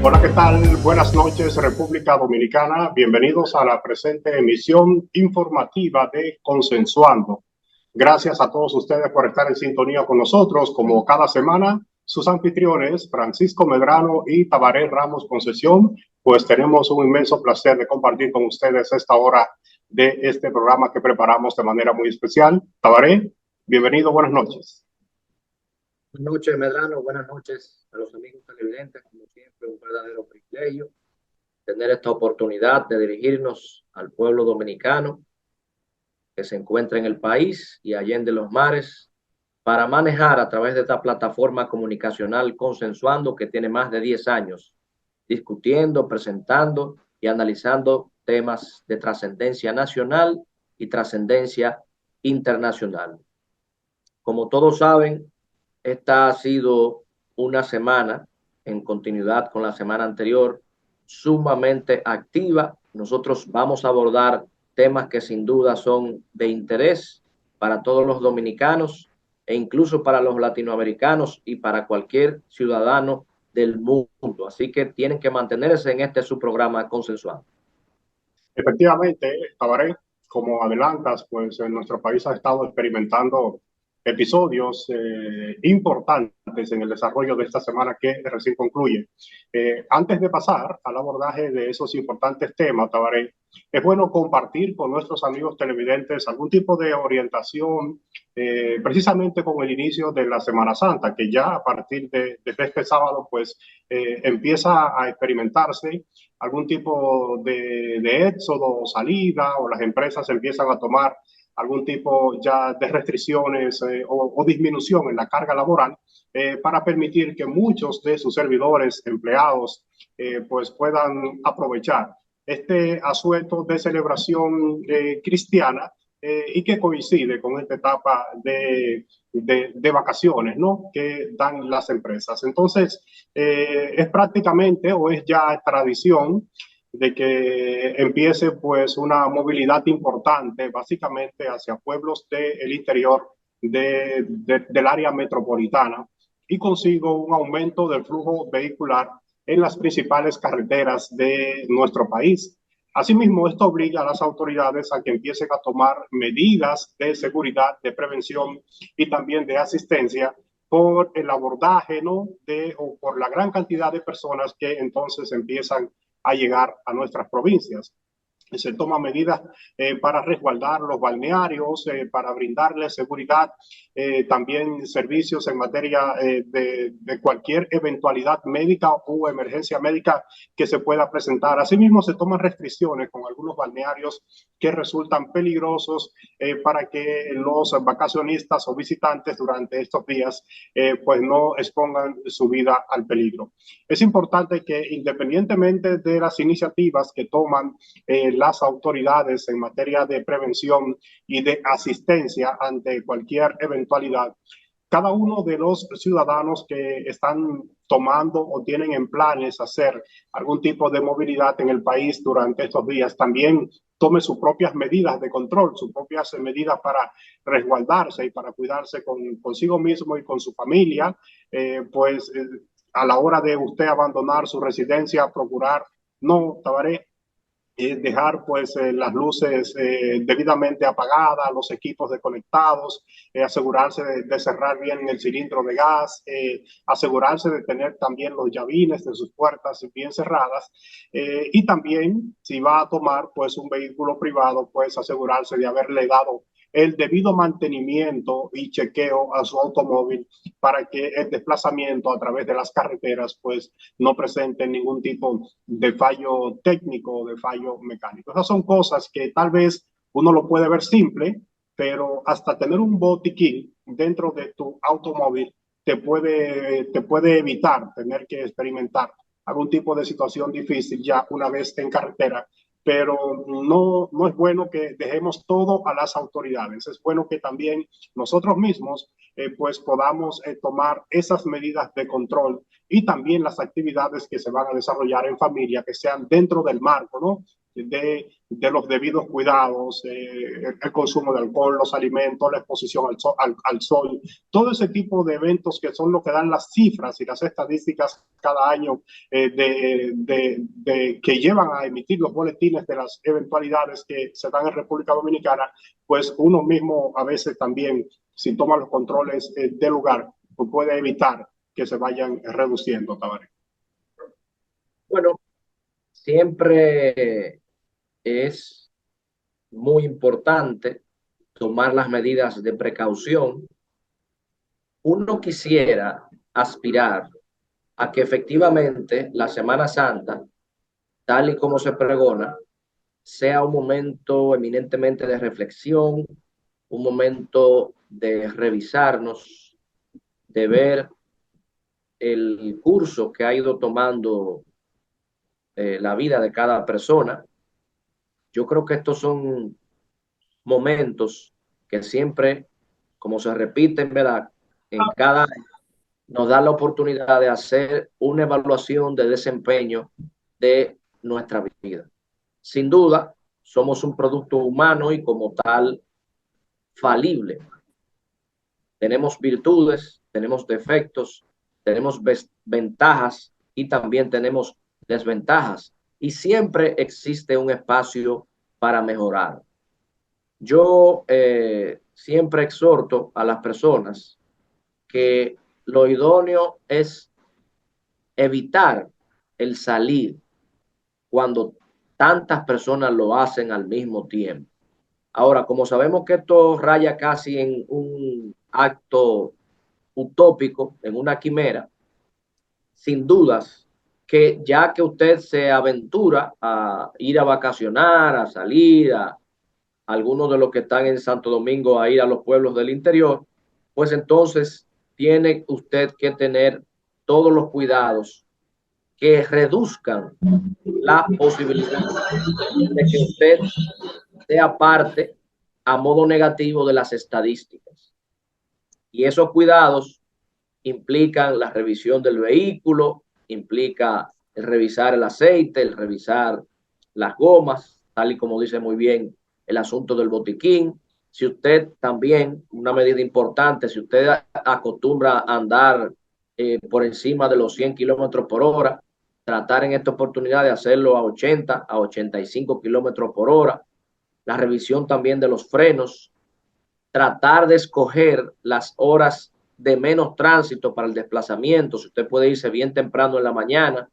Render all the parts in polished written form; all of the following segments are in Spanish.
Hola, ¿qué tal? Buenas noches, República Dominicana. Bienvenidos a la presente emisión informativa de Consensuando. Gracias a todos ustedes por estar en sintonía con nosotros. Como cada semana, sus anfitriones, Francisco Medrano y Tabaré Ramos Concesión, pues tenemos un inmenso placer de compartir con ustedes esta hora de este programa que preparamos de manera muy especial. Tabaré, bienvenido, buenas noches. Buenas noches, Medrano. Buenas noches a los amigos televidentes. Como siempre, un verdadero privilegio tener esta oportunidad de dirigirnos al pueblo dominicano que se encuentra en el país y allende los mares para manejar a través de esta plataforma comunicacional Consensuando, que tiene más de 10 años discutiendo, presentando y analizando temas de trascendencia nacional y trascendencia internacional. Como todos saben, esta ha sido una semana, en continuidad con la semana anterior, sumamente activa. Nosotros vamos a abordar temas que sin duda son de interés para todos los dominicanos e incluso para los latinoamericanos y para cualquier ciudadano del mundo. Así que tienen que mantenerse en este su programa Consensuado. Efectivamente, Tabaré, como adelantas, pues en nuestro país ha estado experimentando episodios importantes en el desarrollo de esta semana que recién concluye. Antes de pasar al abordaje de esos importantes temas, Tabaré, es bueno compartir con nuestros amigos televidentes algún tipo de orientación, precisamente con el inicio de la Semana Santa, que ya a partir de este sábado, pues empieza a experimentarse algún tipo de éxodo o salida, o las empresas empiezan a tomar algún tipo ya de restricciones o disminución en la carga laboral para permitir que muchos de sus servidores, empleados, pues puedan aprovechar este asueto de celebración cristiana y que coincide con esta etapa de vacaciones, ¿no?, que dan las empresas. Entonces, es prácticamente o es ya tradición de que empiece pues una movilidad importante básicamente hacia pueblos del interior del área metropolitana y consigo un aumento del flujo vehicular en las principales carreteras de nuestro país. Asimismo, esto obliga a las autoridades a que empiecen a tomar medidas de seguridad, de prevención y también de asistencia por el abordaje, ¿no?, o por la gran cantidad de personas que entonces empiezan a llegar a nuestras provincias. Se toman medidas para resguardar los balnearios, para brindarles seguridad, también servicios en materia de cualquier eventualidad médica o emergencia médica que se pueda presentar. Asimismo, se toman restricciones con algunos balnearios que resultan peligrosos para que los vacacionistas o visitantes durante estos días pues no expongan su vida al peligro. Es importante que independientemente de las iniciativas que toman las autoridades en materia de prevención y de asistencia ante cualquier eventualidad, cada uno de los ciudadanos que están tomando o tienen en planes hacer algún tipo de movilidad en el país durante estos días también tome sus propias medidas de control, sus propias medidas para resguardarse y para cuidarse consigo mismo y con su familia, pues a la hora de usted abandonar su residencia, procurar no, Tabaré, dejar pues las luces debidamente apagadas, los equipos desconectados, asegurarse de cerrar bien el cilindro de gas, asegurarse de tener también los llavines de sus puertas bien cerradas y también si va a tomar pues un vehículo privado, pues asegurarse de haberle dado el debido mantenimiento y chequeo a su automóvil para que el desplazamiento a través de las carreteras pues no presente ningún tipo de fallo técnico o de fallo mecánico. Esas son cosas que tal vez uno lo puede ver simple, pero hasta tener un botiquín dentro de tu automóvil te puede evitar tener que experimentar algún tipo de situación difícil ya una vez en carretera, pero no es bueno que dejemos todo a las autoridades. Es bueno que también nosotros mismos pues podamos tomar esas medidas de control y también las actividades que se van a desarrollar en familia, que sean dentro del marco, ¿no?, de los debidos cuidados, el consumo de alcohol, los alimentos, la exposición al sol, todo ese tipo de eventos que son lo que dan las cifras y las estadísticas cada año que llevan a emitir los boletines de las eventualidades que se dan en República Dominicana, pues uno mismo a veces también, si toma los controles del lugar, pues puede evitar que se vayan reduciendo, Tabaré. Bueno, siempre es muy importante tomar las medidas de precaución. Uno quisiera aspirar a que efectivamente la Semana Santa, tal y como se pregona, sea un momento eminentemente de reflexión, un momento de revisarnos, de ver el curso que ha ido tomando la vida de cada persona. Yo creo que estos son momentos que siempre, como se repiten, ¿verdad? En cada año, nos da la oportunidad de hacer una evaluación de desempeño de nuestra vida. Sin duda, somos un producto humano y como tal, falible. Tenemos virtudes, tenemos defectos, tenemos ventajas y también tenemos desventajas. Y siempre existe un espacio para mejorar. Yo siempre exhorto a las personas que lo idóneo es evitar el salir cuando tantas personas lo hacen al mismo tiempo. Ahora, como sabemos que esto raya casi en un acto utópico, en una quimera, sin dudas que ya que usted se aventura a ir a vacacionar, a salir, a algunos de los que están en Santo Domingo a ir a los pueblos del interior, pues entonces tiene usted que tener todos los cuidados que reduzcan la posibilidad de que usted sea parte a modo negativo de las estadísticas. Y esos cuidados implican la revisión del vehículo, implica el revisar el aceite, el revisar las gomas, tal y como dice muy bien el asunto del botiquín. Si usted también, una medida importante, si usted acostumbra a andar por encima de los 100 kilómetros por hora, tratar en esta oportunidad de hacerlo a 80, a 85 kilómetros por hora. La revisión también de los frenos, tratar de escoger las horas de menos tránsito para el desplazamiento. Si usted puede irse bien temprano en la mañana,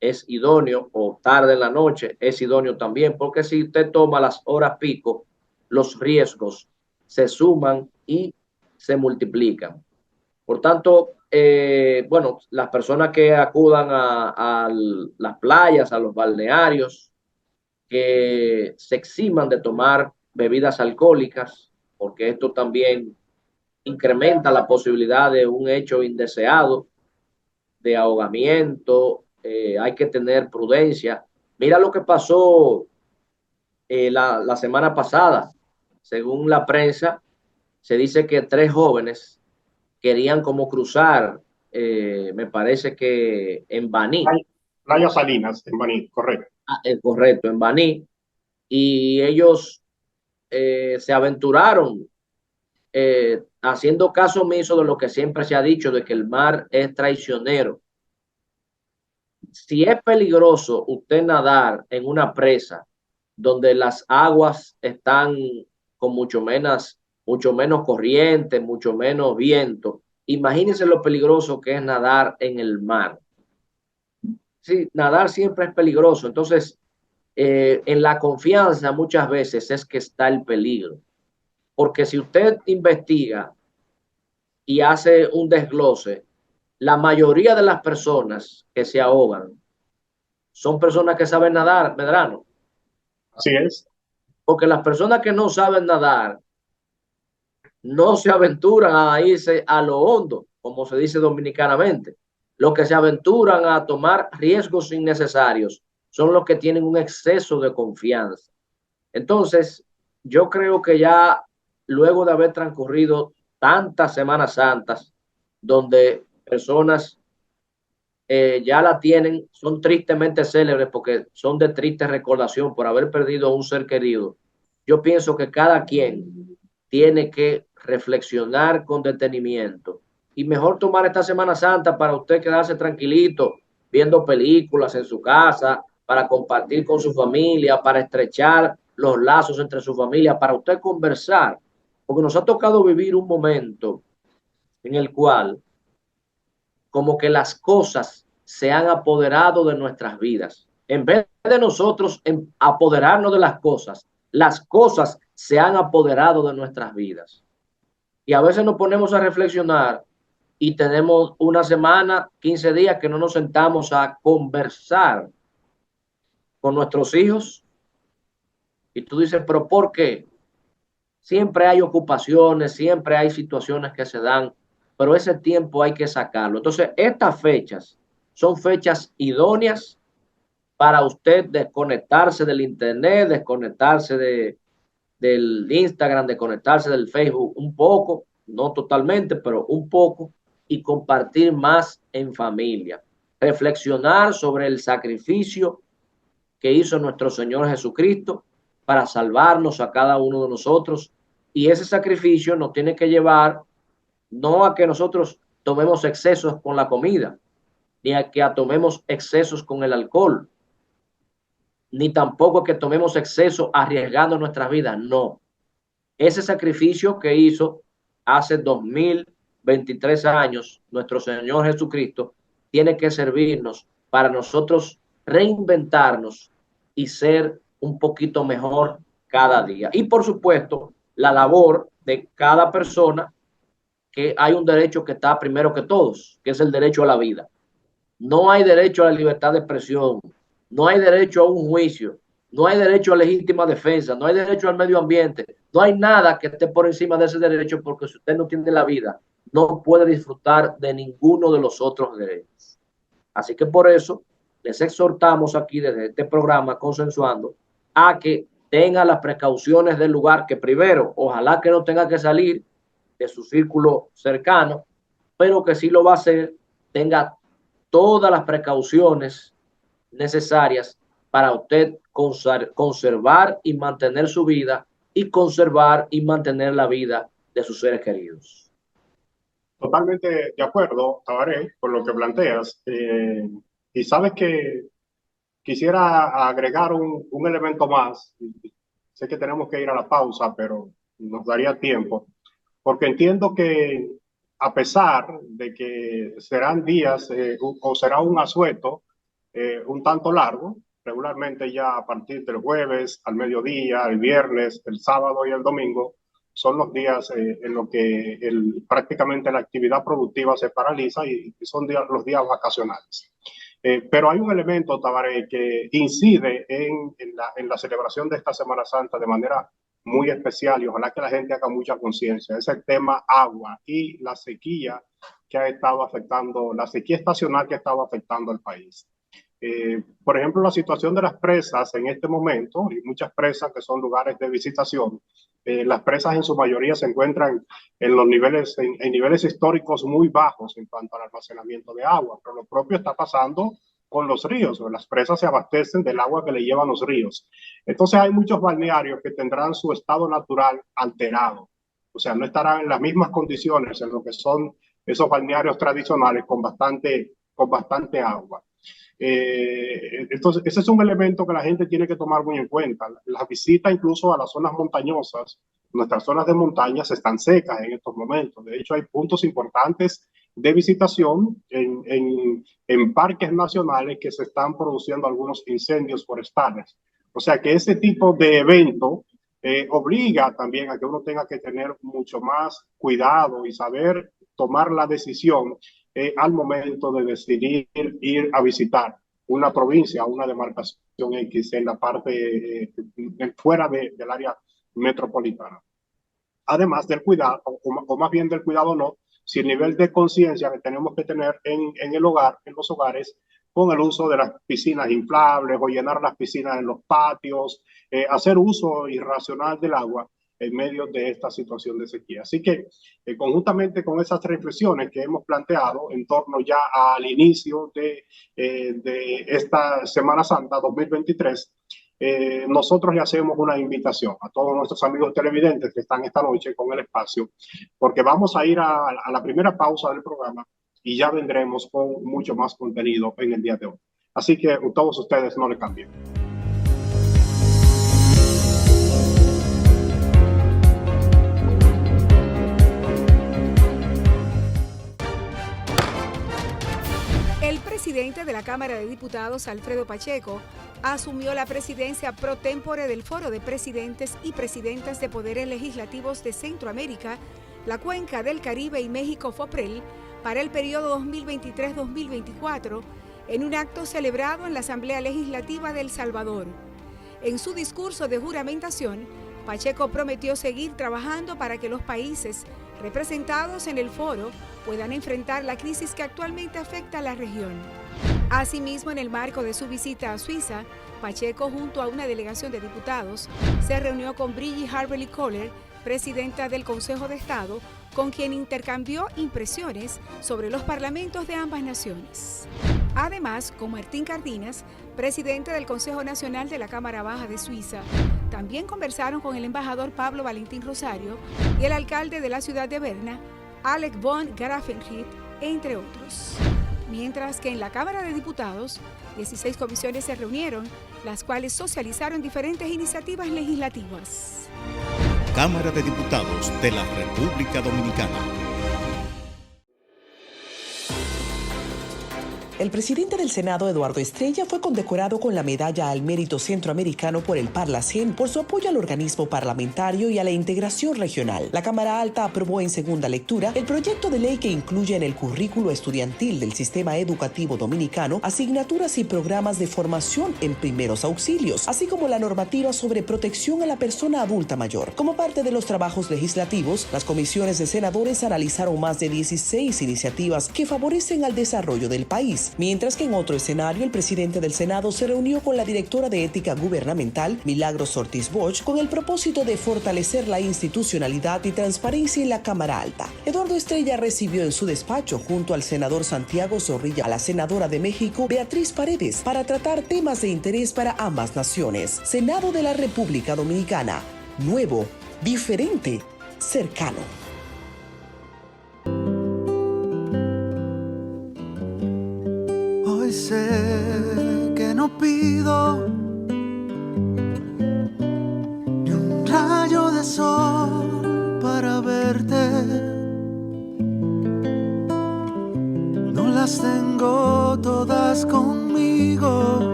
es idóneo, o tarde en la noche, es idóneo también, porque si usted toma las horas pico, los riesgos se suman y se multiplican. Por tanto, bueno, las personas que acudan a las playas, a los balnearios, que se eximan de tomar bebidas alcohólicas, porque esto también incrementa la posibilidad de un hecho indeseado, de ahogamiento. Hay que tener prudencia. Mira lo que pasó la semana pasada. Según la prensa, se dice que 3 jóvenes querían como cruzar, me parece que en Baní. Playa Salinas, en Baní, correcto. Correcto, en Baní. Y ellos se aventuraron haciendo caso omiso de lo que siempre se ha dicho, de que el mar es traicionero. Si es peligroso usted nadar en una presa donde las aguas están con mucho menos corriente, mucho menos viento, imagínense lo peligroso que es nadar en el mar. Sí, nadar siempre es peligroso. Entonces, en la confianza muchas veces es que está el peligro. Porque si usted investiga y hace un desglose, la mayoría de las personas que se ahogan son personas que saben nadar, Medrano. Así es. Porque las personas que no saben nadar no se aventuran a irse a lo hondo, como se dice dominicanamente. Los que se aventuran a tomar riesgos innecesarios son los que tienen un exceso de confianza. Entonces, yo creo que ya luego de haber transcurrido tantas Semanas Santas, donde personas ya la tienen, son tristemente célebres porque son de triste recordación por haber perdido a un ser querido. Yo pienso que cada quien tiene que reflexionar con detenimiento y mejor tomar esta Semana Santa para usted quedarse tranquilito, viendo películas en su casa, para compartir con su familia, para estrechar los lazos entre su familia, para usted conversar, porque nos ha tocado vivir un momento en el cual como que las cosas se han apoderado de nuestras vidas. En vez de nosotros apoderarnos de las cosas se han apoderado de nuestras vidas. Y a veces nos ponemos a reflexionar y tenemos una semana, 15 días que no nos sentamos a conversar con nuestros hijos. Y tú dices, pero ¿por qué? Siempre hay ocupaciones, siempre hay situaciones que se dan, pero ese tiempo hay que sacarlo. Entonces, estas fechas son fechas idóneas para usted desconectarse del internet, desconectarse del Instagram, desconectarse del Facebook un poco, no totalmente, pero un poco, y compartir más en familia. Reflexionar sobre el sacrificio que hizo nuestro Señor Jesucristo para salvarnos a cada uno de nosotros. Y ese sacrificio nos tiene que llevar no a que nosotros tomemos excesos con la comida, ni a que tomemos excesos con el alcohol, ni tampoco a que tomemos exceso arriesgando nuestras vidas. No. Ese sacrificio que hizo hace 2023 años nuestro Señor Jesucristo tiene que servirnos para nosotros reinventarnos y ser un poquito mejor cada día. Y por supuesto, la labor de cada persona, que hay un derecho que está primero que todos, que es el derecho a la vida. No hay derecho a la libertad de expresión, no hay derecho a un juicio, no hay derecho a legítima defensa, no hay derecho al medio ambiente, no hay nada que esté por encima de ese derecho, porque si usted no tiene la vida, no puede disfrutar de ninguno de los otros derechos. Así que por eso les exhortamos aquí desde este programa Consensuando a que tenga las precauciones del lugar, que primero, ojalá que no tenga que salir de su círculo cercano, pero que si lo va a hacer, tenga todas las precauciones necesarias para usted conservar y mantener su vida y conservar y mantener la vida de sus seres queridos. Totalmente de acuerdo, Tabaré, con lo que planteas. Y sabes que quisiera agregar un elemento más. Sé que tenemos que ir a la pausa, pero nos daría tiempo, porque entiendo que a pesar de que serán días o será un asueto un tanto largo, regularmente ya a partir del jueves al mediodía, el viernes, el sábado y el domingo, son los días en los que prácticamente la actividad productiva se paraliza y son los días vacacionales. Pero hay un elemento, Tabaré, que incide en la celebración de esta Semana Santa de manera muy especial y ojalá que la gente haga mucha conciencia. Es el tema agua y la sequía que ha estado afectando, la sequía estacional que ha estado afectando al país. Por ejemplo, la situación de las presas en este momento, y muchas presas que son lugares de visitación, las presas en su mayoría se encuentran en los niveles, en niveles históricos muy bajos en cuanto al almacenamiento de agua, pero lo propio está pasando con los ríos. Las presas se abastecen del agua que le llevan los ríos. Entonces hay muchos balnearios que tendrán su estado natural alterado, o sea, no estarán en las mismas condiciones en lo que son esos balnearios tradicionales con bastante agua. Entonces, ese es un elemento que la gente tiene que tomar muy en cuenta. Las visitas incluso a las zonas montañosas, nuestras zonas de montañas están secas en estos momentos. De hecho, hay puntos importantes de visitación en parques nacionales que se están produciendo algunos incendios forestales. O sea que ese tipo de evento obliga también a que uno tenga que tener mucho más cuidado y saber tomar la decisión al momento de decidir ir a visitar una provincia o una demarcación X en la parte fuera del área metropolitana. Además del cuidado, o más bien del cuidado no, si el nivel de conciencia que tenemos que tener en el hogar, en los hogares, con el uso de las piscinas inflables o llenar las piscinas en los patios, hacer uso irracional del agua, en medio de esta situación de sequía. Así que conjuntamente con esas reflexiones que hemos planteado en torno ya al inicio de esta Semana Santa 2023, nosotros le hacemos una invitación a todos nuestros amigos televidentes que están esta noche con el espacio, porque vamos a ir a la primera pausa del programa y ya vendremos con mucho más contenido en el día de hoy. Así que todos ustedes no le cambien. El presidente de la Cámara de Diputados, Alfredo Pacheco, asumió la presidencia pro tempore del Foro de Presidentes y Presidentas de Poderes Legislativos de Centroamérica, la Cuenca del Caribe y México FOPREL para el periodo 2023-2024 en un acto celebrado en la Asamblea Legislativa de El Salvador. En su discurso de juramentación, Pacheco prometió seguir trabajando para que los países representados en el foro puedan enfrentar la crisis que actualmente afecta a la región. Asimismo, en el marco de su visita a Suiza, Pacheco, junto a una delegación de diputados, se reunió con Brigitte Harberly Kohler, presidenta del Consejo de Estado, con quien intercambió impresiones sobre los parlamentos de ambas naciones. Además, con Martín Cardinas, presidente del Consejo Nacional de la Cámara Baja de Suiza, también conversaron con el embajador Pablo Valentín Rosario y el alcalde de la ciudad de Berna, Alec von Grafenried, entre otros. Mientras que en la Cámara de Diputados, 16 comisiones se reunieron, las cuales socializaron diferentes iniciativas legislativas. Cámara de Diputados de la República Dominicana. El presidente del Senado, Eduardo Estrella, fue condecorado con la Medalla al Mérito Centroamericano por el Parlacén por su apoyo al organismo parlamentario y a la integración regional. La Cámara Alta aprobó en segunda lectura el proyecto de ley que incluye en el currículo estudiantil del sistema educativo dominicano asignaturas y programas de formación en primeros auxilios, así como la normativa sobre protección a la persona adulta mayor. Como parte de los trabajos legislativos, las comisiones de senadores analizaron más de 16 iniciativas que favorecen al desarrollo del país. Mientras que en otro escenario, el presidente del Senado se reunió con la directora de Ética Gubernamental, Milagros Ortiz Bosch, con el propósito de fortalecer la institucionalidad y transparencia en la Cámara Alta. Eduardo Estrella recibió en su despacho, junto al senador Santiago Zorrilla, a la senadora de México, Beatriz Paredes, para tratar temas de interés para ambas naciones. Senado de la República Dominicana. Nuevo, diferente, cercano. Hoy sé que no pido ni un rayo de sol para verte. No las tengo todas conmigo.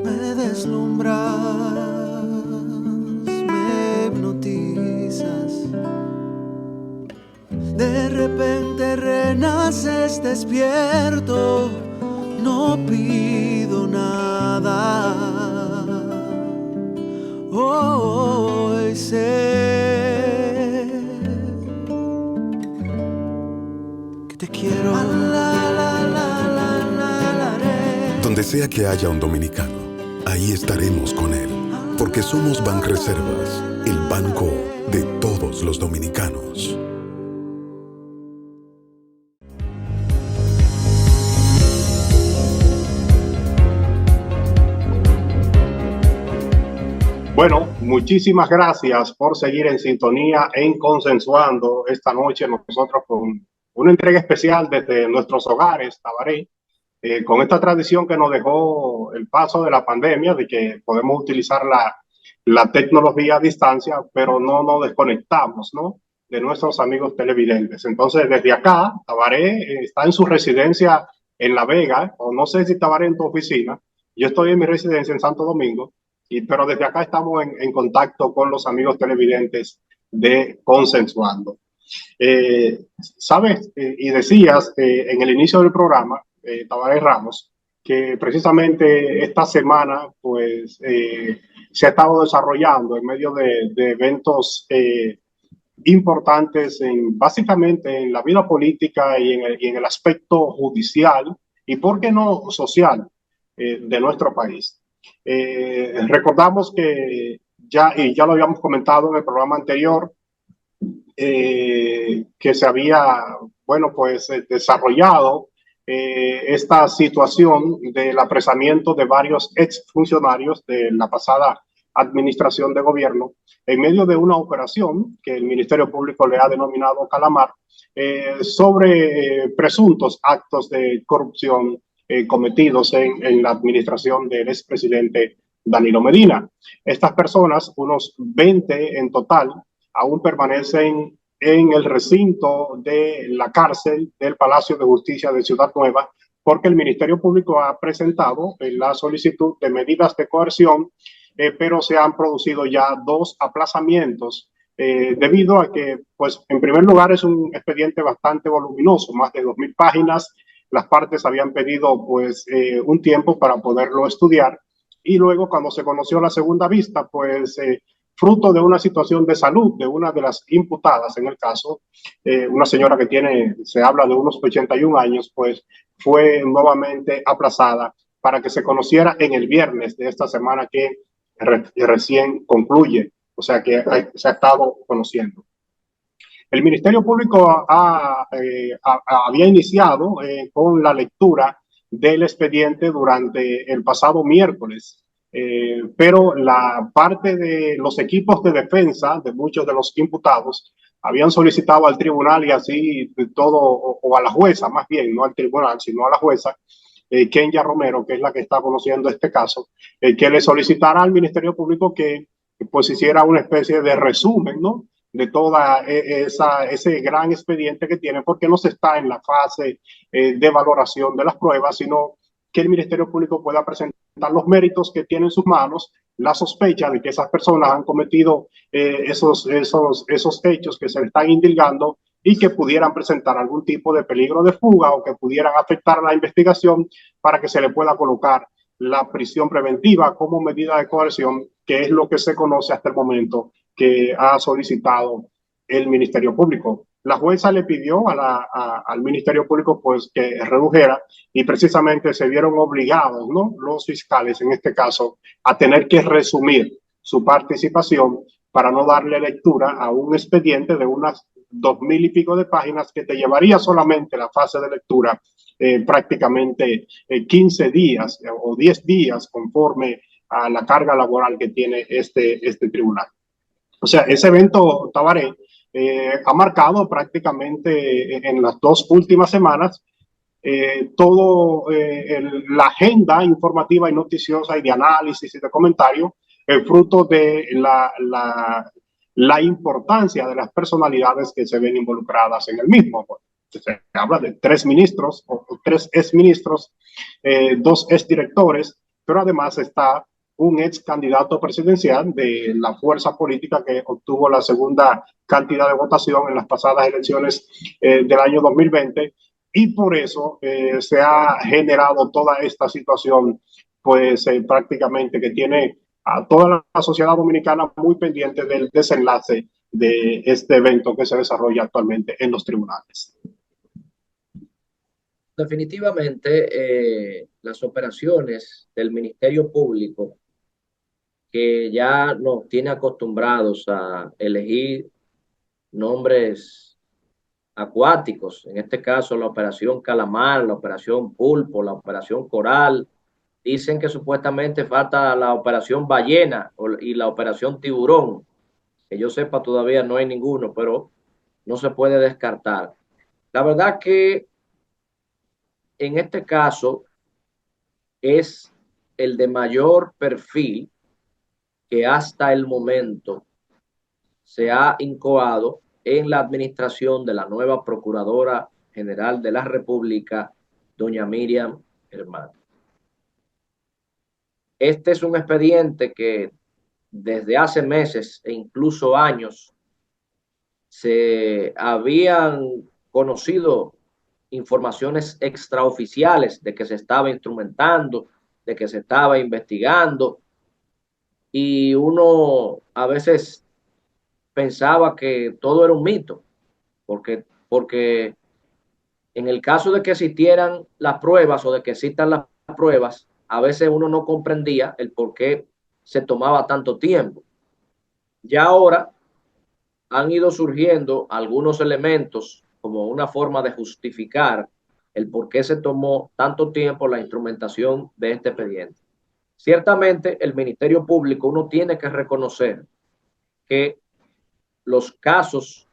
Me deslumbras, me hipnotizas. De repente renaces despierto, no pido nada. Hoy sé que te quiero. Donde sea que haya un dominicano, ahí estaremos con él, porque somos Banreservas, el banco de todos los dominicanos. Bueno, muchísimas gracias por seguir en sintonía en Consensuando esta noche nosotros con una entrega especial desde nuestros hogares, Tabaré, con esta tradición que nos dejó el paso de la pandemia, de que podemos utilizar la tecnología a distancia, pero no nos desconectamos, ¿no?, de nuestros amigos televidentes. Entonces, desde acá, Tabaré está en su residencia en La Vega, o no sé si Tabaré en tu oficina. Yo estoy en mi residencia en Santo Domingo. Pero desde acá estamos en contacto con los amigos televidentes de Consensuando. Sabes, y decías en el inicio del programa, Tabaré Ramos, que precisamente esta semana pues, se ha estado desarrollando en medio de eventos importantes básicamente en la vida política y en el aspecto judicial y, ¿por qué no, social de nuestro país? Recordamos que ya lo habíamos comentado en el programa anterior, que se había, bueno, pues desarrollado esta situación del apresamiento de varios exfuncionarios de la pasada administración de gobierno en medio de una operación que el Ministerio Público le ha denominado Calamar, sobre presuntos actos de corrupción cometidos en la administración del expresidente Danilo Medina. Estas personas, unos 20 en total, aún permanecen en el recinto de la cárcel del Palacio de Justicia de Ciudad Nueva, porque el Ministerio Público ha presentado la solicitud de medidas de coerción, pero se han producido ya 2 aplazamientos, debido a que, pues, en primer lugar, es un expediente bastante voluminoso, más de 2.000 páginas. Las partes habían pedido, pues, un tiempo para poderlo estudiar, y luego, cuando se conoció la segunda vista, pues, fruto de una situación de salud de una de las imputadas en el caso, una señora que se habla de unos 81 años, pues fue nuevamente aplazada para que se conociera en el viernes de esta semana que recién concluye, o sea que se ha estado conociendo. El Ministerio Público había iniciado con la lectura del expediente durante el pasado miércoles, pero la parte de los equipos de defensa de muchos de los imputados habían solicitado al tribunal y así todo, o a la jueza más bien, no al tribunal, sino a la jueza, Kenya Romero, que es la que está conociendo este caso, que le solicitara al Ministerio Público que pues hiciera una especie de resumen, ¿no?, de toda ese gran expediente que tiene, porque no se está en la fase de valoración de las pruebas, sino que el Ministerio Público pueda presentar los méritos que tiene en sus manos, la sospecha de que esas personas han cometido esos hechos que se le están indilgando y que pudieran presentar algún tipo de peligro de fuga o que pudieran afectar la investigación, para que se le pueda colocar la prisión preventiva como medida de coerción, que es lo que se conoce hasta el momento que ha solicitado el Ministerio Público. La jueza le pidió al Ministerio Público pues que redujera, y precisamente se vieron obligados, ¿no?, los fiscales en este caso, a tener que resumir su participación para no darle lectura a un expediente de unas 2.000 y pico de páginas que te llevaría solamente la fase de lectura prácticamente 15 días o 10 días conforme a la carga laboral que tiene este tribunal. O sea, ese evento, Tabaré, ha marcado prácticamente en las 2 últimas semanas todo la agenda informativa y noticiosa y de análisis y de comentario, fruto de la importancia de las personalidades que se ven involucradas en el mismo. Se habla de 3 ministros o 3 exministros, 2 exdirectores, pero además está un ex candidato presidencial de la fuerza política que obtuvo la segunda cantidad de votación en las pasadas elecciones del año 2020, y por eso se ha generado toda esta situación, pues prácticamente que tiene a toda la sociedad dominicana muy pendiente del desenlace de este evento que se desarrolla actualmente en los tribunales. Definitivamente, las operaciones del Ministerio Público, que ya nos tiene acostumbrados a elegir nombres acuáticos, en este caso la operación Calamar, la operación Pulpo, la operación Coral. Dicen que supuestamente falta la operación Ballena y la operación Tiburón. Que yo sepa todavía no hay ninguno, pero no se puede descartar. La verdad que en este caso es el de mayor perfil que hasta el momento se ha incoado en la administración de la nueva Procuradora General de la República, doña Miriam Germán. Este es un expediente que desde hace meses e incluso años se habían conocido informaciones extraoficiales de que se estaba instrumentando, de que se estaba investigando, y uno a veces pensaba que todo era un mito, porque en el caso de que existieran las pruebas o de que existan las pruebas, a veces uno no comprendía el por qué se tomaba tanto tiempo. Ya ahora han ido surgiendo algunos elementos como una forma de justificar el por qué se tomó tanto tiempo la instrumentación de este expediente. Ciertamente, el Ministerio Público, uno tiene que reconocer que los casos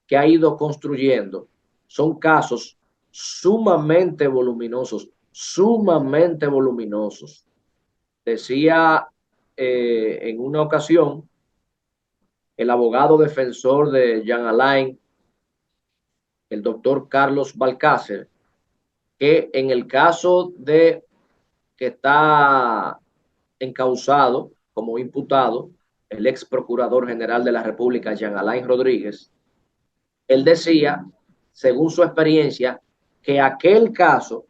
que ha ido construyendo son casos sumamente voluminosos, sumamente voluminosos. Decía en una ocasión el abogado defensor de Jean Alain, el doctor Carlos Balcácer, que en el caso de que está encausado como imputado el ex procurador general de la República, Jean Alain Rodríguez, él decía, según su experiencia, que aquel caso,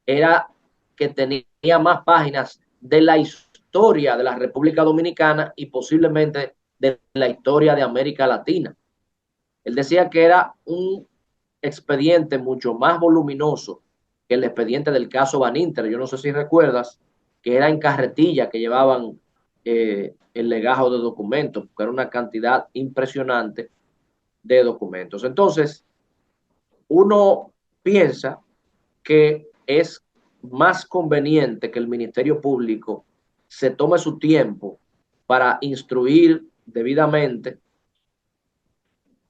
era que tenía más páginas de la historia de la República Dominicana y posiblemente de la historia de América Latina. Él decía que era un expediente mucho más voluminoso que el expediente del caso Van Inter. Yo no sé si recuerdas que era en carretilla que llevaban el legajo de documentos, porque era una cantidad impresionante de documentos. Entonces, uno piensa que es más conveniente que el Ministerio Público se tome su tiempo para instruir debidamente,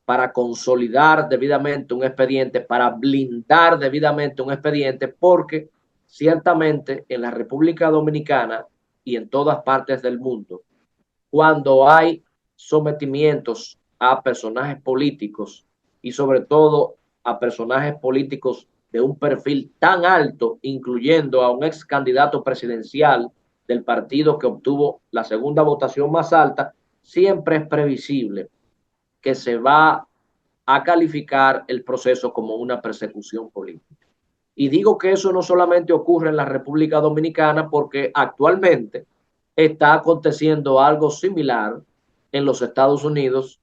para consolidar debidamente un expediente, para blindar debidamente un expediente, porque ciertamente en la República Dominicana y en todas partes del mundo, cuando hay sometimientos a personajes políticos y sobre todo a personajes políticos de un perfil tan alto, incluyendo a un ex candidato presidencial del partido que obtuvo la segunda votación más alta, siempre es previsible que se va a calificar el proceso como una persecución política. Y digo que eso no solamente ocurre en la República Dominicana, porque actualmente está aconteciendo algo similar en los Estados Unidos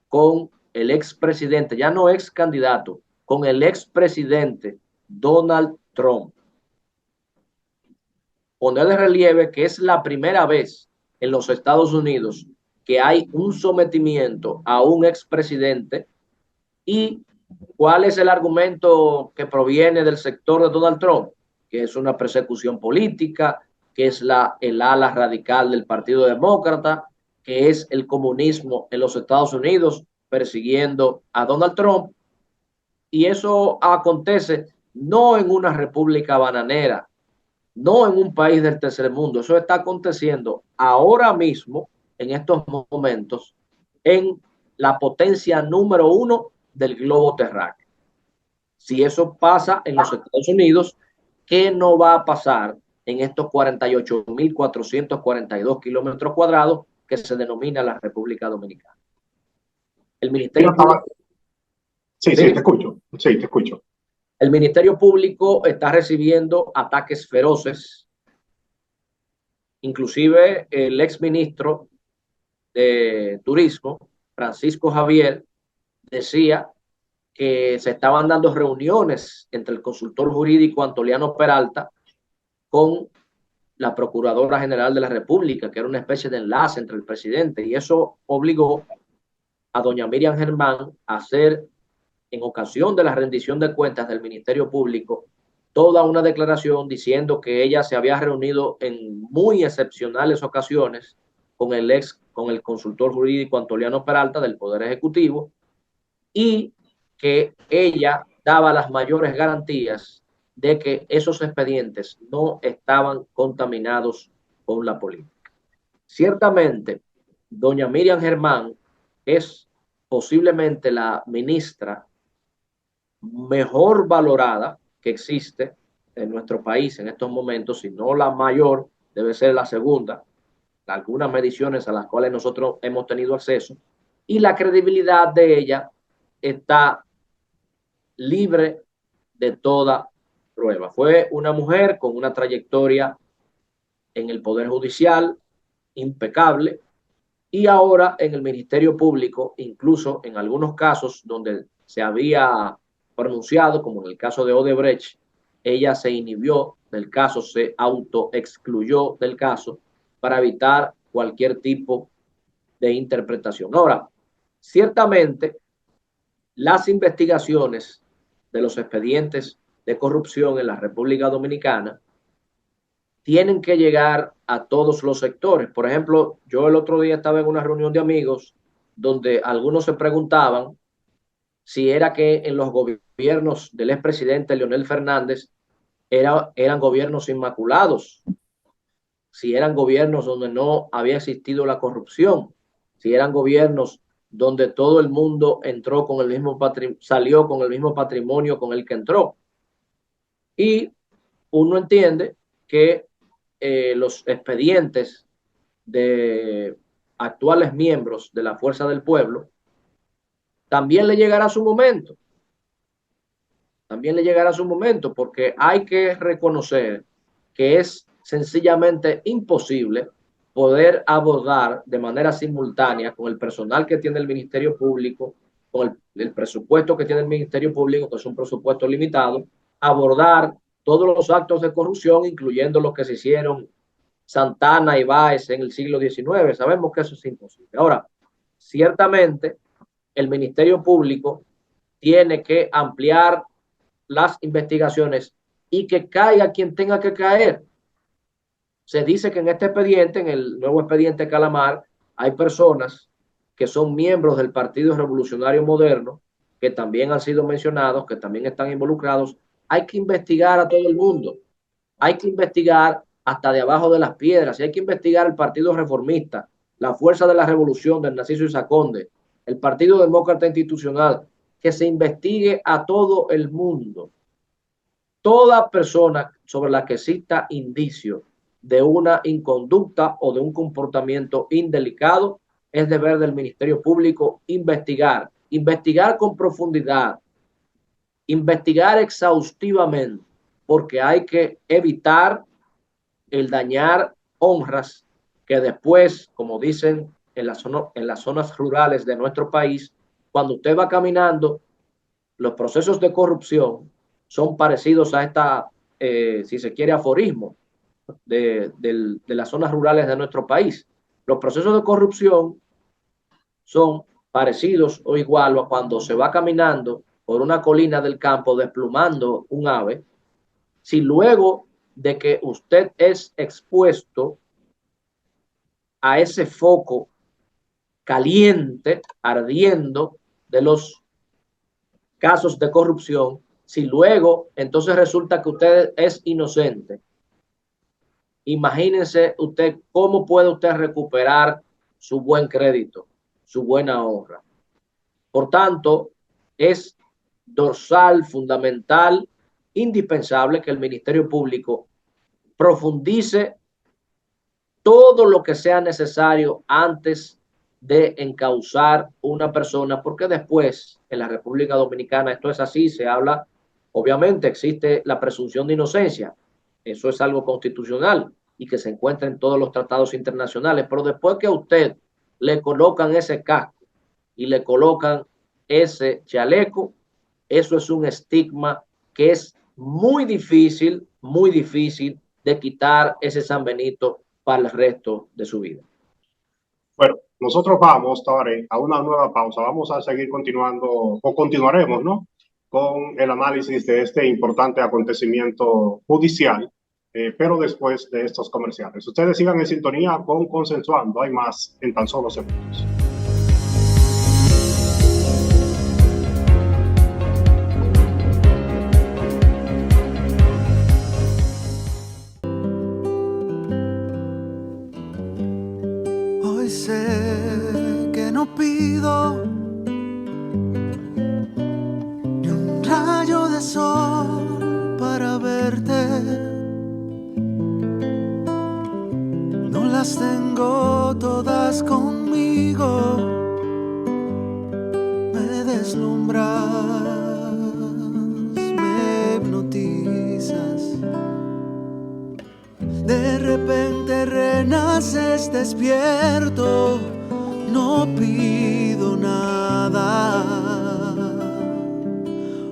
con el expresidente, ya no ex candidato, con el expresidente Donald Trump. Poner de relieve que es la primera vez en los Estados Unidos que hay un sometimiento a un expresidente. ¿Y cuál es el argumento que proviene del sector de Donald Trump? Que es una persecución política, que es el ala radical del Partido Demócrata, que es el comunismo en los Estados Unidos persiguiendo a Donald Trump. Y eso acontece no en una república bananera, no en un país del tercer mundo. Eso está aconteciendo ahora mismo, en estos momentos, en la potencia número 1 del globo terráqueo. Si eso pasa en los Estados Unidos, ¿qué no va a pasar en estos 48.442 kilómetros cuadrados que se denomina la República Dominicana? El Ministerio Público, sí, te escucho. Sí, te escucho. El Ministerio Público está recibiendo ataques feroces. Inclusive el exministro de Turismo, Francisco Javier, decía que se estaban dando reuniones entre el consultor jurídico Antoliano Peralta con la Procuradora General de la República, que era una especie de enlace entre el presidente, y eso obligó a doña Miriam Germán a hacer, en ocasión de la rendición de cuentas del Ministerio Público, toda una declaración diciendo que ella se había reunido en muy excepcionales ocasiones con el consultor jurídico Antoliano Peralta del Poder Ejecutivo, y que ella daba las mayores garantías de que esos expedientes no estaban contaminados con la política. Ciertamente, doña Miriam Germán es posiblemente la ministra mejor valorada que existe en nuestro país en estos momentos, si no la mayor, debe ser la segunda, algunas mediciones a las cuales nosotros hemos tenido acceso, y la credibilidad de ella está libre de toda prueba. Fue una mujer con una trayectoria en el Poder Judicial impecable, y ahora en el Ministerio Público, incluso en algunos casos donde se había pronunciado, como en el caso de Odebrecht, ella se inhibió del caso, se autoexcluyó del caso para evitar cualquier tipo de interpretación. Ahora, ciertamente, las investigaciones de los expedientes de corrupción en la República Dominicana tienen que llegar a todos los sectores. Por ejemplo, yo el otro día estaba en una reunión de amigos donde algunos se preguntaban si era que en los gobiernos del expresidente Leonel Fernández eran gobiernos inmaculados, si eran gobiernos donde no había existido la corrupción, si eran gobiernos donde todo el mundo entró con el mismo salió con el mismo patrimonio con el que entró. Y uno entiende que los expedientes de actuales miembros de la Fuerza del Pueblo también le llegará su momento. También le llegará su momento, porque hay que reconocer que es sencillamente imposible poder abordar de manera simultánea con el personal que tiene el Ministerio Público, con el presupuesto que tiene el Ministerio Público, que es un presupuesto limitado, abordar todos los actos de corrupción, incluyendo los que se hicieron Santana y Báez en el siglo XIX. Sabemos que eso es imposible. Ahora, ciertamente, el Ministerio Público tiene que ampliar las investigaciones y que caiga quien tenga que caer. Se dice que en este expediente, en el nuevo expediente Calamar, hay personas que son miembros del Partido Revolucionario Moderno, que también han sido mencionados, que también están involucrados. Hay que investigar a todo el mundo. Hay que investigar hasta de abajo de las piedras. Y hay que investigar el Partido Reformista, la Fuerza de la Revolución del Narciso Isaac Conde, el Partido Demócrata Institucional, que se investigue a todo el mundo. Toda persona sobre la que exista indicio de una inconducta o de un comportamiento indelicado, es deber del Ministerio Público investigar con profundidad, investigar exhaustivamente, porque hay que evitar el dañar honras que después, como dicen en las zonas rurales de nuestro país, cuando usted va caminando, los procesos de corrupción son parecidos a esta, si se quiere, aforismo de las zonas rurales de nuestro país. Los procesos de corrupción son parecidos o igual a cuando se va caminando por una colina del campo desplumando un ave. Si luego de que usted es expuesto a ese foco caliente, ardiendo de los casos de corrupción, si luego entonces resulta que usted es inocente, imagínense usted cómo puede usted recuperar su buen crédito, su buena honra. Por tanto, es dorsal, fundamental, indispensable que el Ministerio Público profundice todo lo que sea necesario antes de encausar una persona, porque después en la República Dominicana esto es así, se habla, obviamente existe la presunción de inocencia, eso es algo constitucional y que se encuentra en todos los tratados internacionales, pero después que a usted le colocan ese casco y le colocan ese chaleco, eso es un estigma que es muy difícil de quitar ese San Benito para el resto de su vida. Bueno, nosotros vamos, Tabaré, a una nueva pausa. Vamos a seguir continuando, o continuaremos, ¿no?, con el análisis de este importante acontecimiento judicial, pero después de estos comerciales. Ustedes sigan en sintonía con Consensuando. Hay más en tan solo segundos. Hoy sé que no pido ni un rayo de sol para verte. No las tengo todas conmigo. Me deslumbras, me hipnotizas. De repente renaces despierto, no pido nada.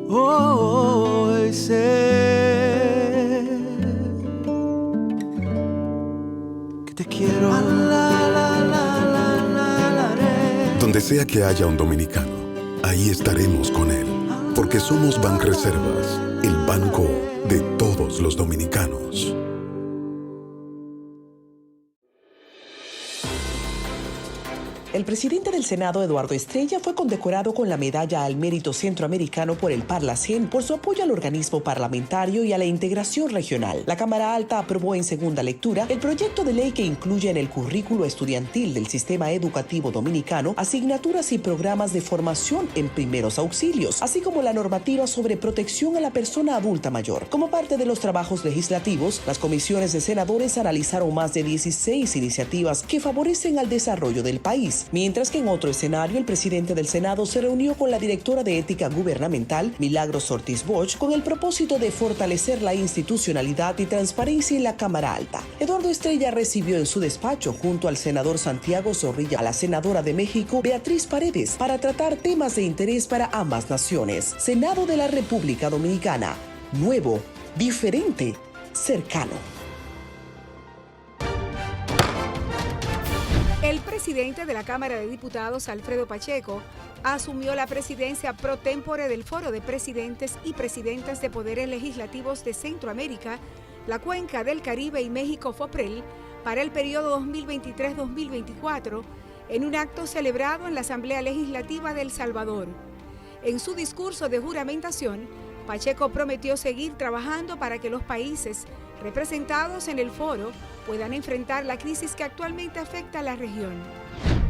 Hoy sé que te quiero. La, la, la, la, la, la. Donde sea que haya un dominicano, ahí estaremos con él. Porque somos Banreservas, el banco de todos los dominicanos. El presidente del Senado, Eduardo Estrella, fue condecorado con la Medalla al Mérito Centroamericano por el Parlacén por su apoyo al organismo parlamentario y a la integración regional. La Cámara Alta aprobó en segunda lectura el proyecto de ley que incluye en el currículo estudiantil del sistema educativo dominicano asignaturas y programas de formación en primeros auxilios, así como la normativa sobre protección a la persona adulta mayor. Como parte de los trabajos legislativos, las comisiones de senadores analizaron más de 16 iniciativas que favorecen al desarrollo del país. Mientras que en otro escenario, el presidente del Senado se reunió con la directora de Ética Gubernamental, Milagros Ortiz Bosch, con el propósito de fortalecer la institucionalidad y transparencia en la Cámara Alta. Eduardo Estrella recibió en su despacho junto al senador Santiago Zorrilla a la senadora de México, Beatriz Paredes, para tratar temas de interés para ambas naciones. Senado de la República Dominicana. Nuevo, diferente, cercano. El presidente de la Cámara de Diputados, Alfredo Pacheco, asumió la presidencia pro tempore del Foro de Presidentes y Presidentas de Poderes Legislativos de Centroamérica, la Cuenca del Caribe y México FOPREL para el periodo 2023-2024 en un acto celebrado en la Asamblea Legislativa de El Salvador. En su discurso de juramentación, Pacheco prometió seguir trabajando para que los países representados en el foro puedan enfrentar la crisis que actualmente afecta a la región.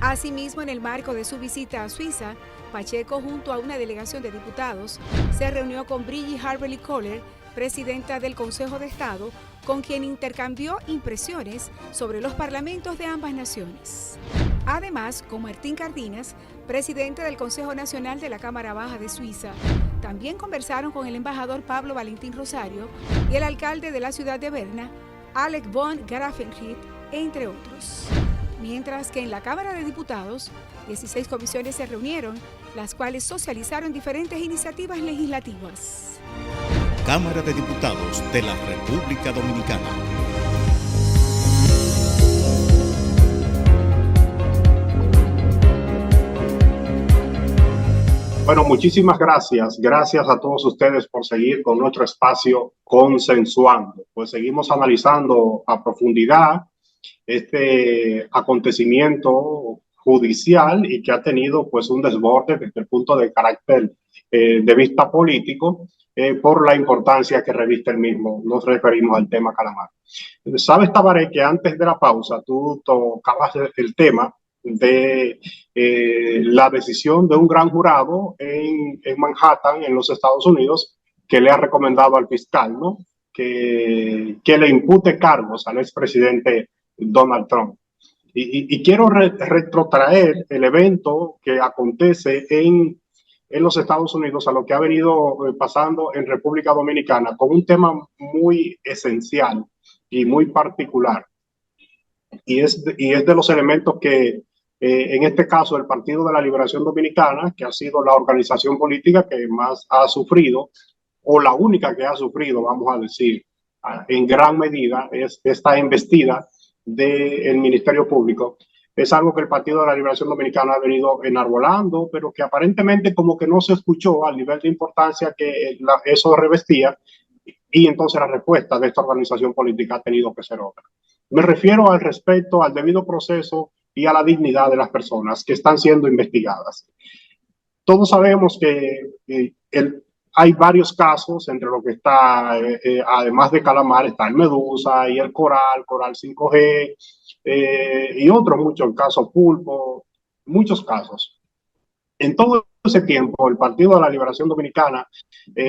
Asimismo, en el marco de su visita a Suiza, Pacheco, junto a una delegación de diputados, se reunió con Brigitte Harberly Kohler, presidenta del Consejo de Estado, con quien intercambió impresiones sobre los parlamentos de ambas naciones. Además, con Martín Cardinas, presidente del Consejo Nacional de la Cámara Baja de Suiza, también conversaron con el embajador Pablo Valentín Rosario y el alcalde de la ciudad de Berna, Alec von Grafenried, entre otros. Mientras que en la Cámara de Diputados, 16 comisiones se reunieron, las cuales socializaron diferentes iniciativas legislativas. Cámara de Diputados de la República Dominicana. Bueno, muchísimas gracias. Gracias a todos ustedes por seguir con nuestro espacio Consensuando. Pues seguimos analizando a profundidad este acontecimiento judicial y que ha tenido pues un desborde desde el punto de carácter de vista político por la importancia que reviste el mismo. Nos referimos al tema Calamar. Sabes, Tabaré, que antes de la pausa tú tocabas el tema de la decisión de un gran jurado en Manhattan, en los Estados Unidos, que le ha recomendado al fiscal, ¿no?, que le impute cargos al expresidente Donald Trump. Y quiero retrotraer el evento que acontece en los Estados Unidos a lo que ha venido pasando en República Dominicana con un tema muy esencial y muy particular. Y es de los elementos que en este caso el Partido de la Liberación Dominicana, que ha sido la organización política que más ha sufrido, o la única que ha sufrido, vamos a decir, en gran medida, es esta embestida del Ministerio Público. Es algo que el Partido de la Liberación Dominicana ha venido enarbolando, pero que aparentemente como que no se escuchó al nivel de importancia que eso revestía, y entonces la respuesta de esta organización política ha tenido que ser otra. Me refiero al respeto al debido proceso y a la dignidad de las personas que están siendo investigadas. Todos sabemos que hay varios casos, entre lo que está, además de Calamar, está el Medusa y el Coral 5G, y otros muchos, el caso Pulpo, muchos casos. En todo ese tiempo, el Partido de la Liberación Dominicana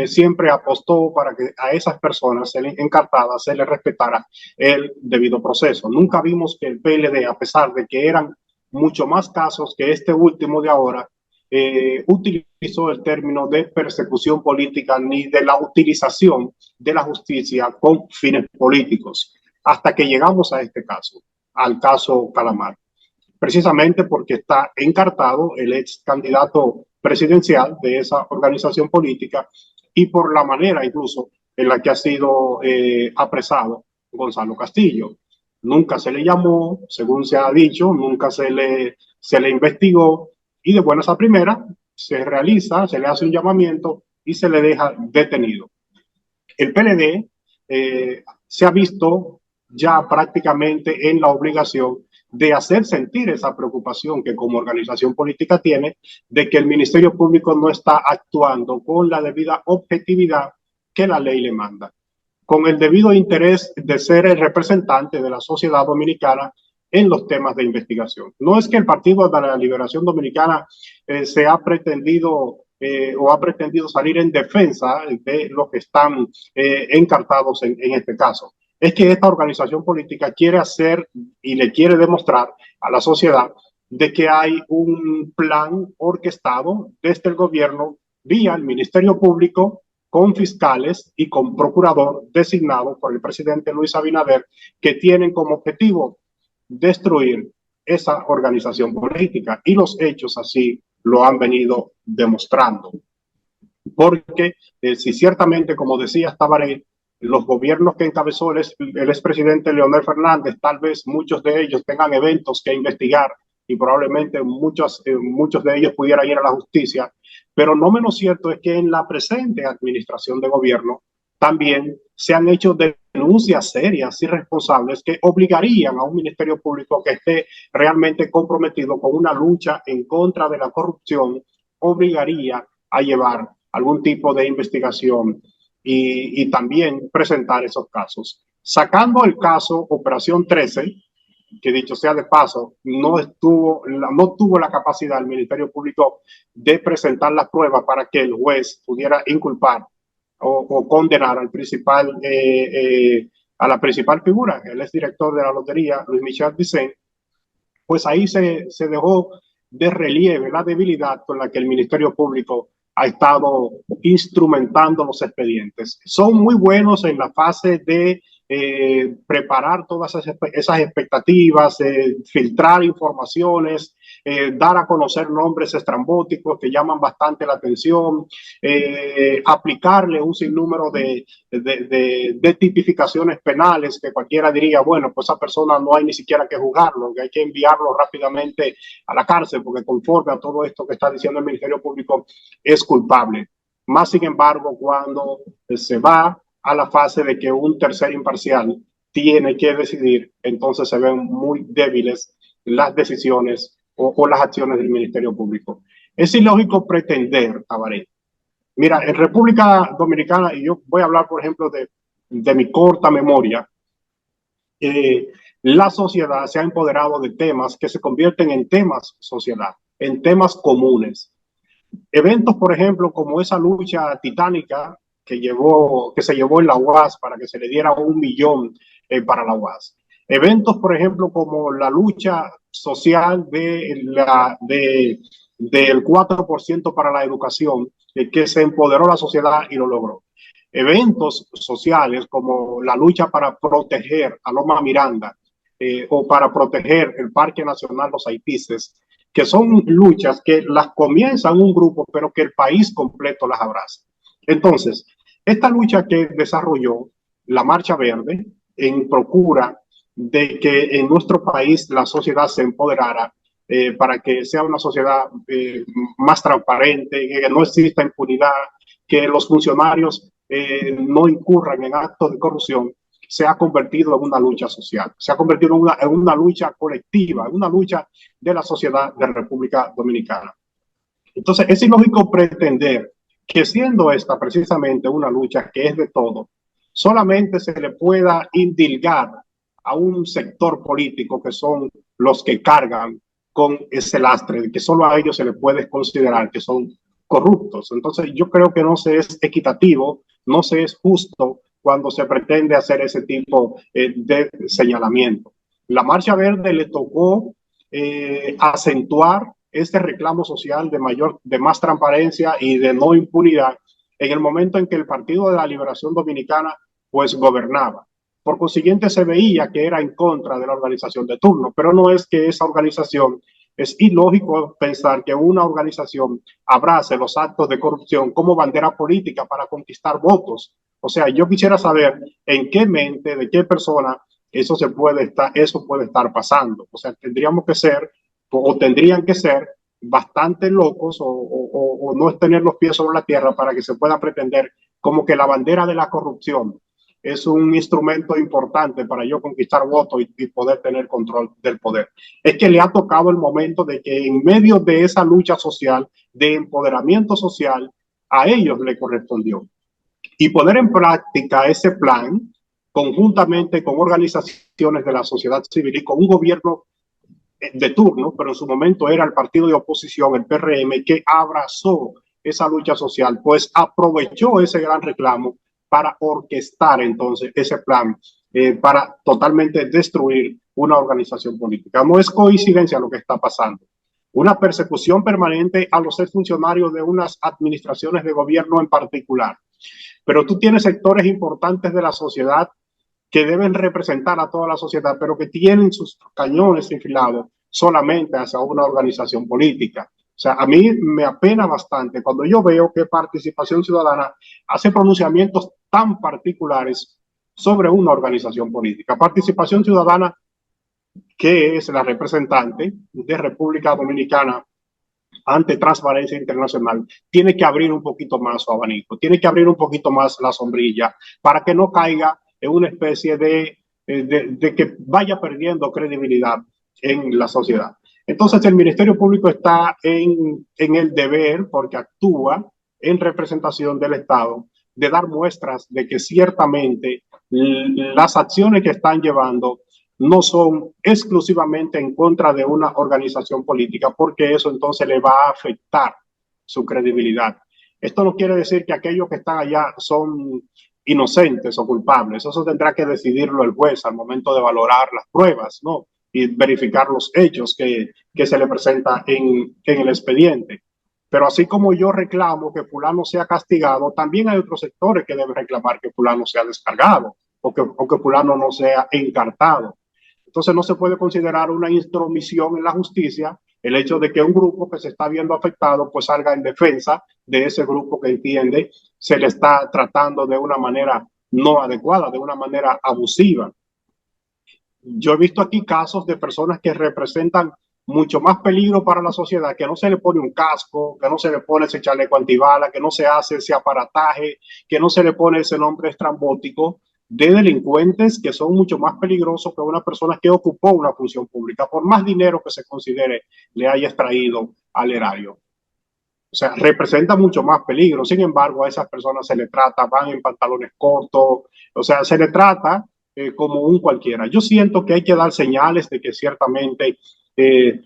siempre apostó para que a esas personas encartadas se les respetara el debido proceso. Nunca vimos que el PLD, a pesar de que eran mucho más casos que este último de ahora, utilizó el término de persecución política ni de la utilización de la justicia con fines políticos, hasta que llegamos a este caso, al caso Calamar. Precisamente porque está encartado el ex candidato presidencial de esa organización política y por la manera incluso en la que ha sido apresado Gonzalo Castillo. Nunca se le llamó, según se ha dicho, nunca se le investigó, Y de buenas a primeras se realiza, se le hace un llamamiento y se le deja detenido. El PLD se ha visto ya prácticamente en la obligación de hacer sentir esa preocupación que como organización política tiene de que el Ministerio Público no está actuando con la debida objetividad que la ley le manda, con el debido interés de ser el representante de la sociedad dominicana en los temas de investigación. No es que el Partido de la Liberación Dominicana se ha pretendido o ha pretendido salir en defensa de los que están encartados en este caso. Es que esta organización política quiere hacer y le quiere demostrar a la sociedad de que hay un plan orquestado desde el gobierno vía el Ministerio Público, con fiscales y con procurador designado por el presidente Luis Abinader, que tienen como objetivo destruir esa organización política, y los hechos así lo han venido demostrando. Porque si ciertamente, como decía Tabaré, los gobiernos que encabezó el expresidente Leonel Fernández, tal vez muchos de ellos tengan eventos que investigar y probablemente muchos de ellos pudieran ir a la justicia, pero no menos cierto es que en la presente administración de gobierno también se han hecho denuncias serias y responsables que obligarían a un Ministerio Público que esté realmente comprometido con una lucha en contra de la corrupción, obligaría a llevar algún tipo de investigación y también presentar esos casos. Sacando el caso Operación 13, que dicho sea de paso, no tuvo la capacidad el Ministerio Público de presentar las pruebas para que el juez pudiera inculpar o condenar al a la principal figura, el exdirector de la lotería, Luis Michel Vicent. Pues ahí se dejó de relieve la debilidad con la que el Ministerio Público ha estado instrumentando los expedientes. Son muy buenos en la fase de preparar todas esas expectativas, filtrar informaciones, dar a conocer nombres estrambóticos que llaman bastante la atención, aplicarle un sinnúmero de tipificaciones penales que cualquiera diría, bueno, pues esa persona no hay ni siquiera que juzgarlo, que hay que enviarlo rápidamente a la cárcel porque conforme a todo esto que está diciendo el Ministerio Público es culpable. Más sin embargo, cuando se va a la fase de que un tercer imparcial tiene que decidir, entonces se ven muy débiles las decisiones o las acciones del Ministerio Público. Es ilógico pretender, Tabaré. Mira, en República Dominicana, y yo voy a hablar, por ejemplo, de mi corta memoria, la sociedad se ha empoderado de temas que se convierten en temas sociedad, en temas comunes. Eventos, por ejemplo, como esa lucha titánica que se llevó en la UAS para que se le diera 1 millón para la UAS. Eventos, por ejemplo, como la lucha social del 4% para la educación, que se empoderó la sociedad y lo logró. Eventos sociales como la lucha para proteger a Loma Miranda o para proteger el Parque Nacional Los Haitises, que son luchas que las comienzan un grupo, pero que el país completo las abraza. Entonces, esta lucha que desarrolló la Marcha Verde en procura de que en nuestro país la sociedad se empoderara para que sea una sociedad más transparente, que no exista impunidad, que los funcionarios no incurran en actos de corrupción, se ha convertido en una lucha social, se ha convertido en una lucha colectiva, en una lucha de la sociedad de República Dominicana. Entonces, es ilógico pretender que siendo esta precisamente una lucha que es de todo, solamente se le pueda indilgar a un sector político que son los que cargan con ese lastre, que solo a ellos se les puede considerar que son corruptos. Entonces, yo creo que no se es equitativo, no se es justo cuando se pretende hacer ese tipo de señalamiento. La Marcha Verde le tocó acentuar este reclamo social de más transparencia y de no impunidad en el momento en que el Partido de la Liberación Dominicana pues gobernaba. Por consiguiente, se veía que era en contra de la organización de turno, pero no es que esa organización, es ilógico pensar que una organización abrace los actos de corrupción como bandera política para conquistar votos. O sea, yo quisiera saber en qué mente, de qué persona eso puede estar pasando. O sea, tendrían que ser bastante locos o no es tener los pies sobre la tierra para que se pueda pretender como que la bandera de la corrupción es un instrumento importante para yo conquistar votos y poder tener control del poder. Es que le ha tocado el momento de que en medio de esa lucha social, de empoderamiento social, a ellos le correspondió. Y poner en práctica ese plan conjuntamente con organizaciones de la sociedad civil y con un gobierno de turno, pero en su momento era el partido de oposición, el PRM, que abrazó esa lucha social, pues aprovechó ese gran reclamo para orquestar entonces ese plan para totalmente destruir una organización política. No es coincidencia lo que está pasando. Una persecución permanente a los exfuncionarios de unas administraciones de gobierno en particular. Pero tú tienes sectores importantes de la sociedad que deben representar a toda la sociedad, pero que tienen sus cañones enfilados solamente hacia una organización política. O sea, a mí me apena bastante cuando yo veo que Participación Ciudadana hace pronunciamientos tan particulares sobre una organización política. Participación Ciudadana, que es la representante de República Dominicana ante Transparencia Internacional, tiene que abrir un poquito más su abanico, tiene que abrir un poquito más la sombrilla para que no caiga en una especie de que vaya perdiendo credibilidad en la sociedad. Entonces el Ministerio Público está en el deber, porque actúa en representación del Estado, de dar muestras de que ciertamente las acciones que están llevando no son exclusivamente en contra de una organización política, porque eso entonces le va a afectar su credibilidad. Esto no quiere decir que aquellos que están allá son inocentes o culpables. Eso tendrá que decidirlo el juez al momento de valorar las pruebas, ¿no? Y verificar los hechos que se le presenta en el expediente. Pero así como yo reclamo que fulano sea castigado, también hay otros sectores que deben reclamar que fulano sea descargado o que fulano no sea encartado. Entonces no se puede considerar una intromisión en la justicia el hecho de que un grupo que se está viendo afectado pues salga en defensa de ese grupo que entiende se le está tratando de una manera no adecuada, de una manera abusiva. Yo he visto aquí casos de personas que representan mucho más peligro para la sociedad, que no se le pone un casco, que no se le pone ese chaleco antibala, que no se hace ese aparataje, que no se le pone ese nombre estrambótico, de delincuentes que son mucho más peligrosos que una persona que ocupó una función pública, por más dinero que se considere le haya extraído al erario. O sea, representa mucho más peligro. Sin embargo, a esas personas se le trata, van en pantalones cortos, o sea, se le trata como un cualquiera. Yo siento que hay que dar señales de que ciertamente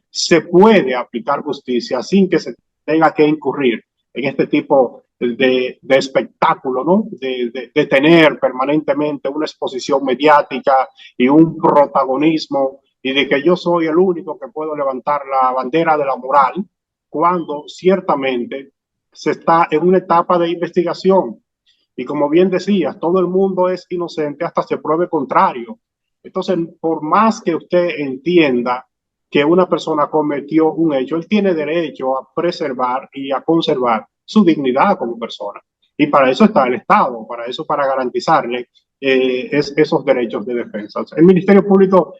se puede aplicar justicia sin que se tenga que incurrir en este tipo de espectáculo, ¿no? De tener permanentemente una exposición mediática y un protagonismo y de que yo soy el único que puedo levantar la bandera de la moral cuando ciertamente se está en una etapa de investigación. Y como bien decías, todo el mundo es inocente hasta se pruebe contrario. Entonces, por más que usted entienda que una persona cometió un hecho, él tiene derecho a preservar y a conservar su dignidad como persona. Y para eso está el Estado, para garantizarle esos derechos de defensa. El Ministerio Público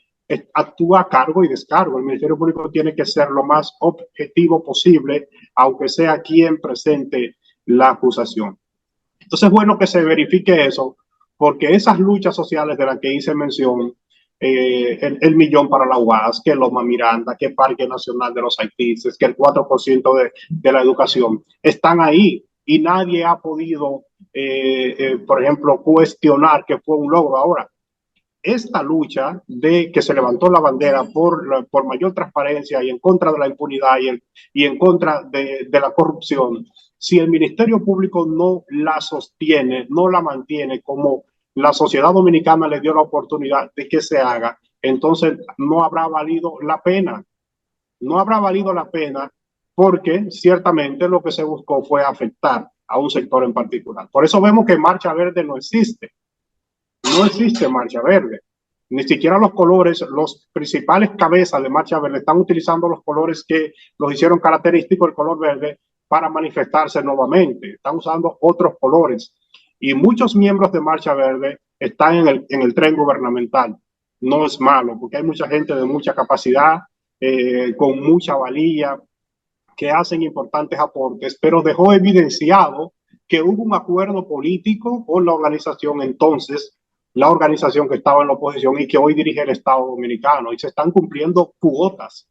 actúa a cargo y descargo. El Ministerio Público tiene que ser lo más objetivo posible, aunque sea quien presente la acusación. Entonces es bueno que se verifique eso, porque esas luchas sociales de las que hice mención, el millón para la UAS, que Loma Miranda, que Parque Nacional de los Haitíes, que el 4% de la educación, están ahí y nadie ha podido, por ejemplo, cuestionar que fue un logro. Ahora, esta lucha de que se levantó la bandera por mayor transparencia y en contra de la impunidad y en contra de la corrupción, si el Ministerio Público no la sostiene, no la mantiene como la sociedad dominicana le dio la oportunidad de que se haga, entonces no habrá valido la pena. No habrá valido la pena porque ciertamente lo que se buscó fue afectar a un sector en particular. Por eso vemos que Marcha Verde no existe. No existe Marcha Verde. Ni siquiera los colores, los principales cabezas de Marcha Verde están utilizando los colores que los hicieron característicos, el color verde, para manifestarse nuevamente. Están usando otros colores. Y muchos miembros de Marcha Verde están en el tren gubernamental. No es malo, porque hay mucha gente de mucha capacidad, con mucha valía, que hacen importantes aportes, pero dejó evidenciado que hubo un acuerdo político con la organización entonces, la organización que estaba en la oposición y que hoy dirige el Estado Dominicano, y se están cumpliendo cuotas.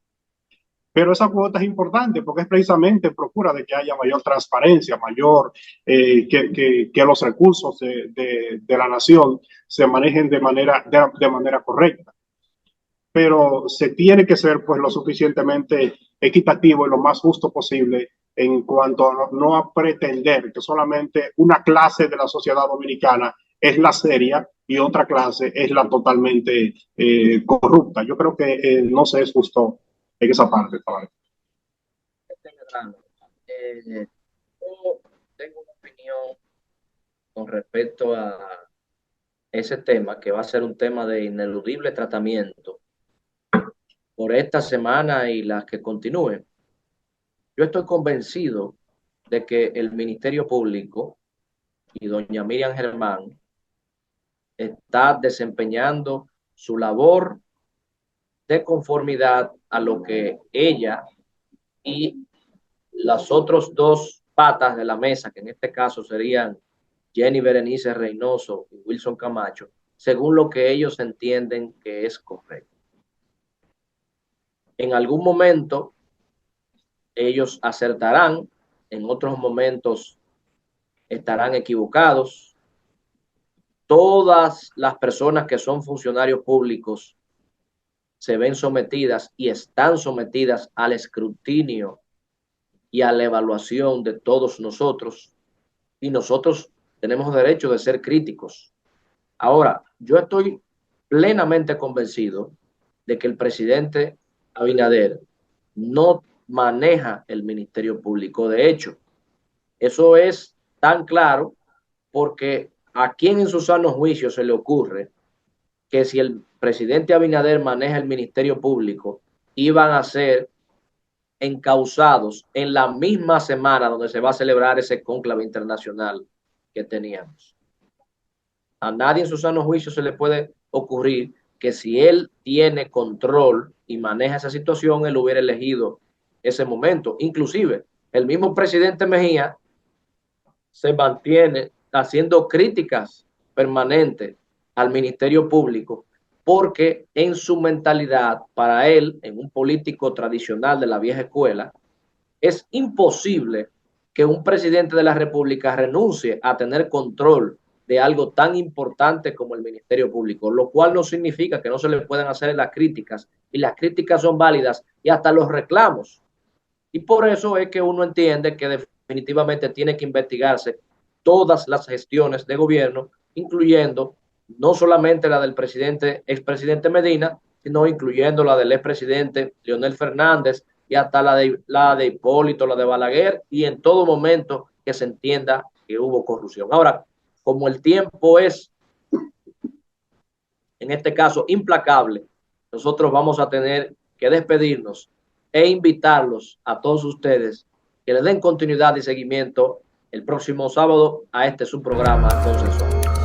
Pero esa cuota es importante porque es precisamente procura de que haya mayor transparencia, mayor, que los recursos de la nación se manejen de manera correcta. Pero se tiene que ser pues lo suficientemente equitativo y lo más justo posible en cuanto a no a pretender que solamente una clase de la sociedad dominicana es la seria y otra clase es la totalmente corrupta. Yo creo que no se es justo en esa parte. Yo tengo una opinión con respecto a ese tema, que va a ser un tema de ineludible tratamiento por esta semana y las que continúen. Yo estoy convencido de que el Ministerio Público y doña Miriam Germán está desempeñando su labor de conformidad a lo que ella y las otras dos patas de la mesa, que en este caso serían Jenny Berenice Reynoso y Wilson Camacho, según lo que ellos entienden que es correcto. En algún momento ellos acertarán, en otros momentos estarán equivocados. Todas las personas que son funcionarios públicos se ven sometidas y están sometidas al escrutinio y a la evaluación de todos nosotros, y nosotros tenemos derecho de ser críticos. Ahora, yo estoy plenamente convencido de que el presidente Abinader no maneja el Ministerio Público. De hecho, eso es tan claro porque a quien en su sano juicio se le ocurre que si el presidente Abinader maneja el Ministerio Público, iban a ser encausados en la misma semana donde se va a celebrar ese cónclave internacional que teníamos. A nadie en su sano juicio se le puede ocurrir que si él tiene control y maneja esa situación, él hubiera elegido ese momento. Inclusive, el mismo presidente Mejía se mantiene haciendo críticas permanentes al Ministerio Público porque en su mentalidad, para él, en un político tradicional de la vieja escuela, es imposible que un presidente de la República renuncie a tener control de algo tan importante como el Ministerio Público, lo cual no significa que no se le puedan hacer las críticas, y las críticas son válidas y hasta los reclamos. Y por eso es que uno entiende que definitivamente tiene que investigarse todas las gestiones de gobierno, incluyendo no solamente la del expresidente Medina, sino incluyendo la del expresidente Leonel Fernández y hasta la de Hipólito, la de Balaguer, y en todo momento que se entienda que hubo corrupción. Ahora, como el tiempo es, en este caso, implacable, nosotros vamos a tener que despedirnos e invitarlos a todos ustedes que le den continuidad y seguimiento el próximo sábado a este su programa Consensual.